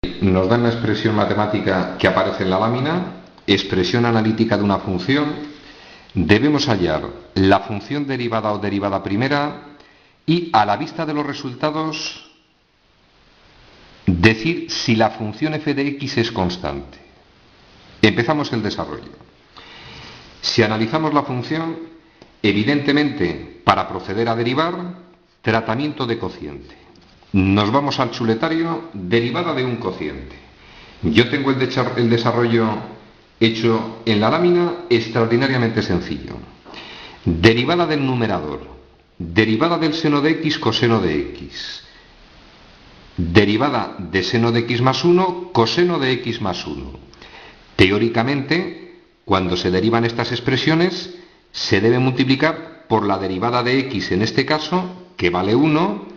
Nos dan una expresión matemática que aparece en la lámina, expresión analítica de una función. Debemos hallar la función derivada o derivada primera y, a la vista de los resultados, decir si la función f de x es constante. Empezamos el desarrollo. Si analizamos la función, evidentemente, para proceder a derivar, tratamiento de cociente. Nos vamos al chuletario, derivada de un cociente. Yo tengo el desarrollo hecho en la lámina extraordinariamente sencillo. Derivada del numerador, derivada del seno de x, coseno de x. Derivada de seno de x más 1, coseno de x más 1. Teóricamente, cuando se derivan estas expresiones, se debe multiplicar por la derivada de x en este caso, que vale 1,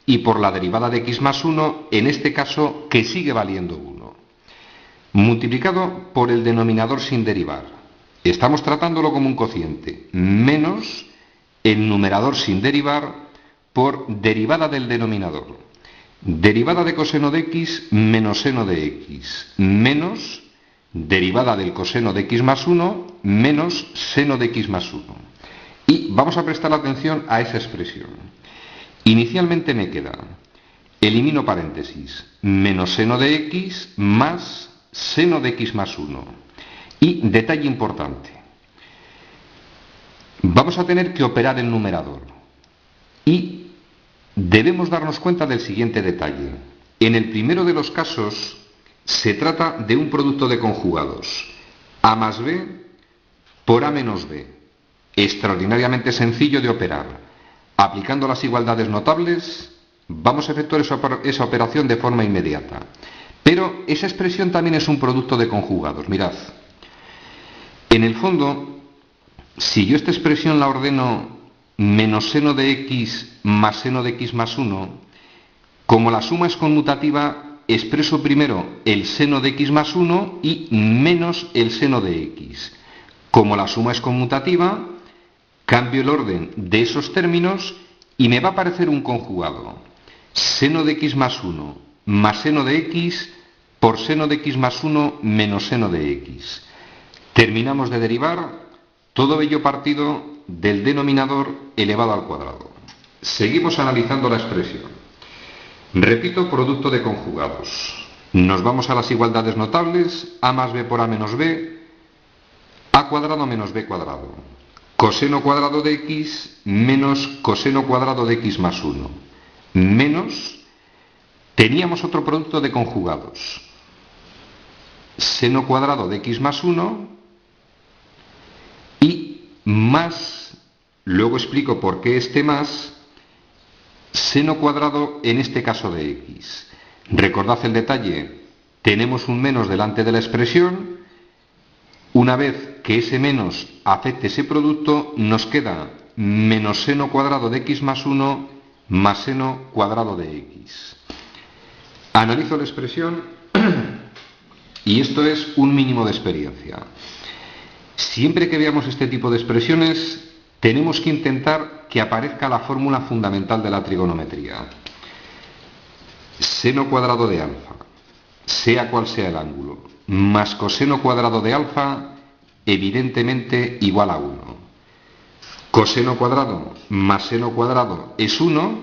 y por la derivada de x más 1, en este caso, que sigue valiendo 1. Multiplicado por el denominador sin derivar. Estamos tratándolo como un cociente, menos el numerador sin derivar por derivada del denominador. Derivada de coseno de x menos seno de x, menos derivada del coseno de x más 1 menos seno de x más 1. Y vamos a prestar atención a esa expresión. Inicialmente me queda, elimino paréntesis, menos seno de x más seno de x más 1. Y detalle importante, vamos a tener que operar el numerador. Y debemos darnos cuenta del siguiente detalle. En el primero de los casos se trata de un producto de conjugados. A más b por a menos b. Extraordinariamente sencillo de operar. Aplicando las igualdades notables, vamos a efectuar esa operación de forma inmediata. Pero esa expresión también es un producto de conjugados. Mirad, en el fondo, si yo esta expresión la ordeno menos seno de x más seno de x más 1, como la suma es conmutativa, expreso primero el seno de x más 1 y menos el seno de x. Como la suma es conmutativa, cambio el orden de esos términos y me va a aparecer un conjugado. Seno de x más 1 más seno de x por seno de x más 1 menos seno de x. Terminamos de derivar, todo ello partido del denominador elevado al cuadrado. Seguimos analizando la expresión. Repito, producto de conjugados. Nos vamos a las igualdades notables, a más b por a menos b, a cuadrado menos b cuadrado. Coseno cuadrado de x menos coseno cuadrado de x más 1. Menos, teníamos otro producto de conjugados. Seno cuadrado de x más 1 y más, luego explico por qué este más, seno cuadrado en este caso de x. Recordad el detalle, tenemos un menos delante de la expresión. Una vez que ese menos afecte ese producto, nos queda menos seno cuadrado de x más 1 más seno cuadrado de x. Analizo la expresión y esto es un mínimo de experiencia. Siempre que veamos este tipo de expresiones, tenemos que intentar que aparezca la fórmula fundamental de la trigonometría. Seno cuadrado de alfa, sea cual sea el ángulo, más coseno cuadrado de alfa, evidentemente igual a 1. Coseno cuadrado más seno cuadrado es 1,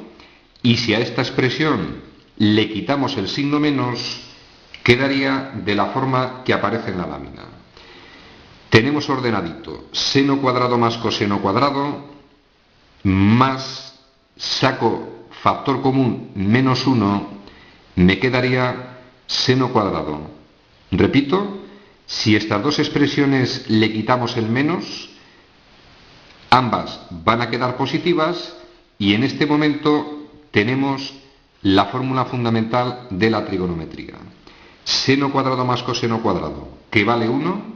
y si a esta expresión le quitamos el signo menos, quedaría de la forma que aparece en la lámina. Tenemos ordenadito, seno cuadrado más coseno cuadrado, más, saco factor común menos 1, me quedaría seno cuadrado. Repito, si estas dos expresiones le quitamos el menos, ambas van a quedar positivas y en este momento tenemos la fórmula fundamental de la trigonometría. Seno cuadrado más coseno cuadrado, que vale 1,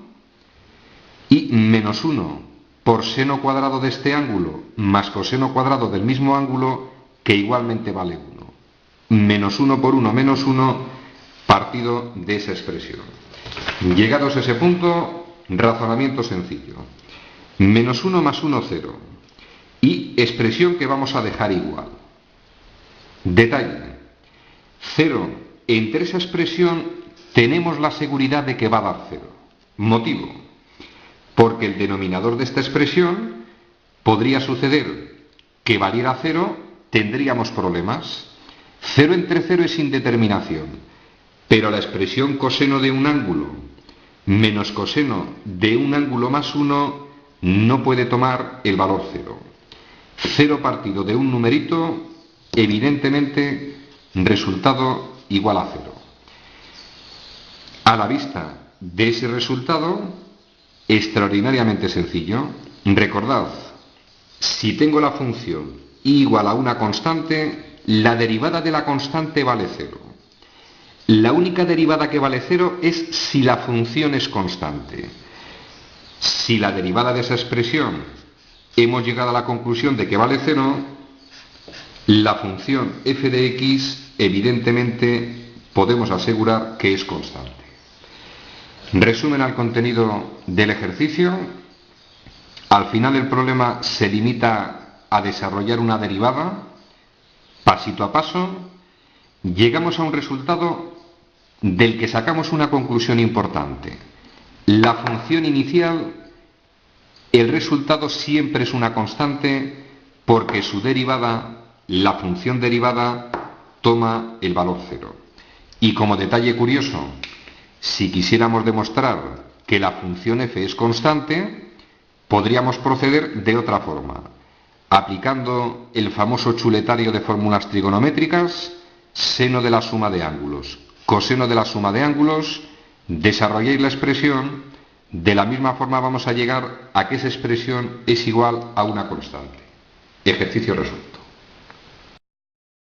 y menos 1 por seno cuadrado de este ángulo más coseno cuadrado del mismo ángulo, que igualmente vale 1. Menos 1 por 1 menos 1 partido de esa expresión. Llegados a ese punto, razonamiento sencillo. Menos 1 más 1, 0. Y expresión que vamos a dejar igual. Detalle. 0 entre esa expresión tenemos la seguridad de que va a dar cero. Motivo, porque el denominador de esta expresión podría suceder que valiera cero, tendríamos problemas. 0 entre 0 es indeterminación, pero la expresión coseno de un ángulo menos coseno de un ángulo más 1 no puede tomar el valor 0. 0 partido de un numerito, evidentemente, resultado igual a 0. A la vista de ese resultado, extraordinariamente sencillo, recordad, si tengo la función y igual a una constante, la derivada de la constante vale 0. La única derivada que vale 0 es si la función es constante. Si la derivada de esa expresión hemos llegado a la conclusión de que vale 0, la función f de x evidentemente podemos asegurar que es constante. Resumen al contenido del ejercicio. Al final el problema se limita a desarrollar una derivada, pasito a paso. Llegamos a un resultado del que sacamos una conclusión importante. La función inicial, el resultado siempre es una constante porque su derivada, la función derivada, toma el valor 0. Y como detalle curioso, si quisiéramos demostrar que la función f es constante, podríamos proceder de otra forma, aplicando el famoso chuletario de fórmulas trigonométricas, seno de la suma de ángulos, coseno de la suma de ángulos, desarrolléis la expresión, de la misma forma vamos a llegar a que esa expresión es igual a una constante. Ejercicio resuelto.